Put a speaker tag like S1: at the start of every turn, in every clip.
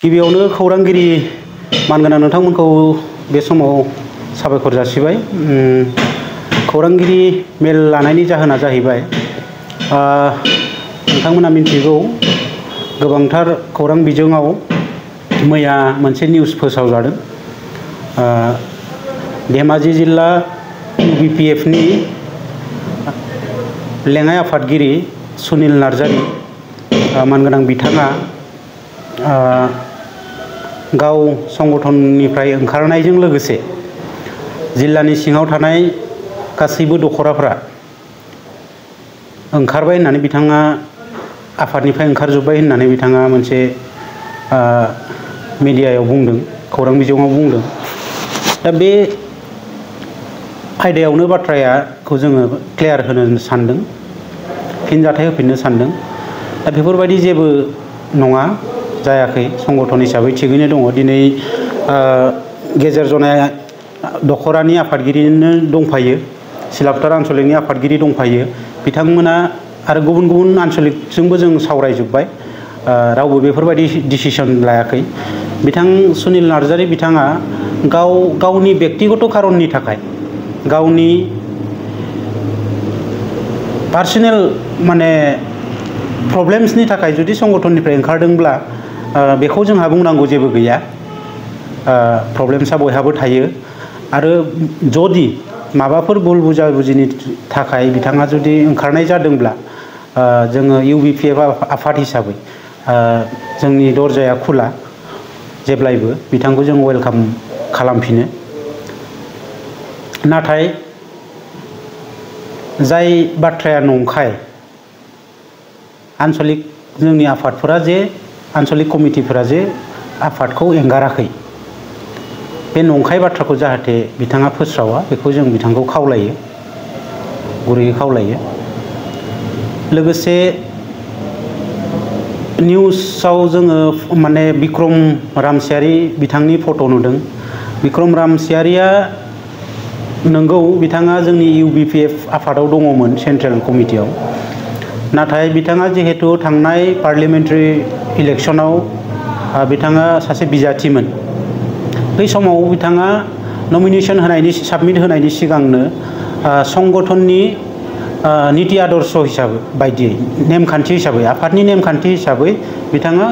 S1: गिबियावनो खौरांगिरि मानगोनां नोंथांमोनखौ बे समाव साबायखर जासिबाय। खौरांगिरि मेल लानायनि जाहोना जाहैबाय नोंथांमोना मिन्थिगौ गोबांथार खौरां बिजोङाव मैया मोनसे निउस फोसावजादों। धेमाजि जिल्ला UBPF नि लेङाइ आफादगिरि सुनिल नार्जारी मानगोनां बिथाङा गाव संगठननिफ्राय ओंखारनायजों लोगोसे जिल्लानि सिङाव थानाय गासैबो दखराफ्रा ओंखारबाय होननानै बिथाङा आफादनिफ्राय ओंखारजोब्बाय होननानै बिथाङा मोनसे मिडियायाव बुंदों, खौरां बिजोङाव बुंदों। दा बे आयदायावनो बाथ्राखौ जोङो क्लियार होनो सानदों, फिनजाथाय होफिननो सानदों। दा बेफोरबायदि जेबो नङा, जायाखै। संगठन हिसाबै थिगैनो दङ। दिनै गेजेर जनाय दखरानि आफादगिरिनो दंफायो, सिलापथार आन्चलिकनि आफादगिरि दंफायो। बिथांमोना आरो गुबुन गुबुन आन्चलिकजोंबो जों सावरायजोब्बाय, रावबो बेफोरबायदि डिसिसन लायाखै। बिथां सुनिल नार्जारी बिथाङा गावनि बेक्तिगत खारननि थाखाय, गावनि पार्सनेल प्रब्लेम्सनि थाखाय जुदि संगठननिफ्राय ओंखारदोंब्ला बेखौ जोंहा बुंनांगौ जेबो गैया। प्रब्लेम्सआ बयहाबो थायो। आरो जुदि माबाफोर भुल बुजाबुजिनि थाखाय बिथाङा जुदि ओंखारनाय जादोंब्ला जोङो UBPF आफाद हिसाबै जोंनि दरजाया खुला, जेब्लायबो बिथांखौ जों वेलकाम खालामफिनो। नाथाय जाय बाथ्राया नंखाय, आन्चलिक जोंनि आफादफोरा जे आन्चलिक कमिटिफोरा जे आफादखौ एंगाराखै, बे नंखाय बाथ्राखौ जाहाथे बिथाङा फोस्रावा, बेखौ जों बिथांखौ खावलायो, गुरैयै खावलायो। लोगोसे निउसाव जोङो बिक्रम रामसियारि बिथांनि फट' नुदों। बिक्रम रामसियारिया नंगौ, बिथाङा जोंनि UBPF आफादाव दङमोन, सेन्ट्रेल कमिटियाव। नाथाय बिथाङा जिहेतु थांनाय पार्लियामेन्टारि इलेक्सनाव बिथाङा सासे बिजाथिमोन, बै समाव बिथाङा नमिनेसन साबमिट होनायनि सिगांनो संगठननि निति आदर्श हिसाबै बायदियै, नेमखान्थि हिसाबै, आफादनि नेमखान्थि हिसाबै बिथाङा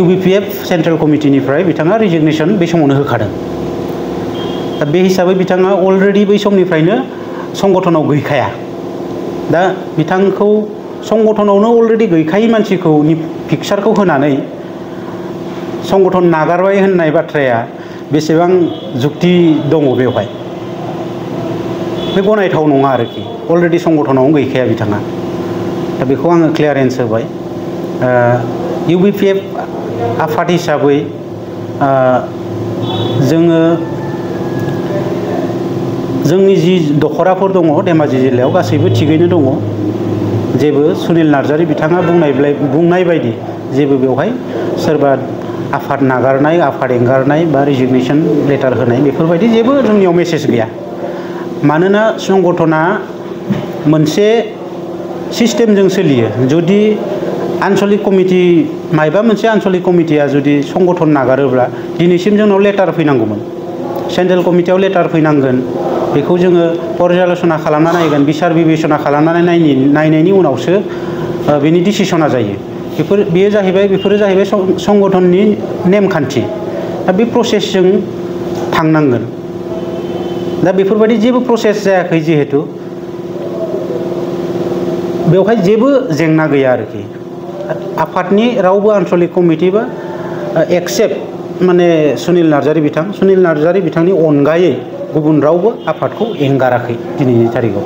S1: UBPF सेन्ट्रेल कमिटिनिफ्राय बिथाङा रिजिगनेसन बै समावनो होखादों। दा बे हिसाबै बिथाङा अलरेडि बै समनिफ्रायनो संगठनाव गैखाया। दा बिथांखौ संगठनावनो अलरेडि गैखायै मानसिखौ पिक्सारखौ होनानै संगठन नागारबाय होननाय बाथ्राया बेसेबां जुक्ति दङ बेवहाय? बे गनायथाव नङा आरोखि। अलरेडि संगठनावनो गैखाया बिथाङा। दा बेखौ आङो क्लियारेन्स होबाय। UBPF आफाद हिसाबै जोङो जोंनि जि दखराफोर दङ धेमाजि जिल्लायाव गासैबो थिगैनो दङ। जेबो सुनिल नार्जारी बिथाङा बुंनाय बायदि जेबो बेवहाय सोरबा आफाद नागारनाय, आफाद एंगारनाय बा रिजिगनेसन लेटार होनाय बेफोरबायदि जेबो जोंनियाव मेसेज गैया। मानोना संगठना मोनसे सिस्टेमजों सोलियो। जुदि आन्चलिक कमिटि, मायबा मोनसे आन्चलिक कमिटिया जुदि संगठन नागारोब्ला दिनैसिम जोंनाव लेटार फैनांगौमोन, सेन्ट्रेल कमिटियाव लेटार फैनांगोन। बेखौ जोङो पर्यालसना खालामना नायगोन, बिसार बिबेसना खालामनानै नायनायनि उनावसो बेनि डिसिसना जायो। बेफोरो जाहैबाय संगठननि नेमखान्थि। दा बे प्रसेसजों थांनांगोन। दा बेफोरबायदि जेबो प्रसेस जायाखै जिहेतु बेवहाय जेबो जेंना गैया आरोखि। आफादनि रावबो आन्चलिक कमिटि बा एक्सेप्ट सुनिल नार्जारी बिथांनि अनगायै गुबुन रावबो आफादखौ एंगाराखै दिनैनि थारिखआव।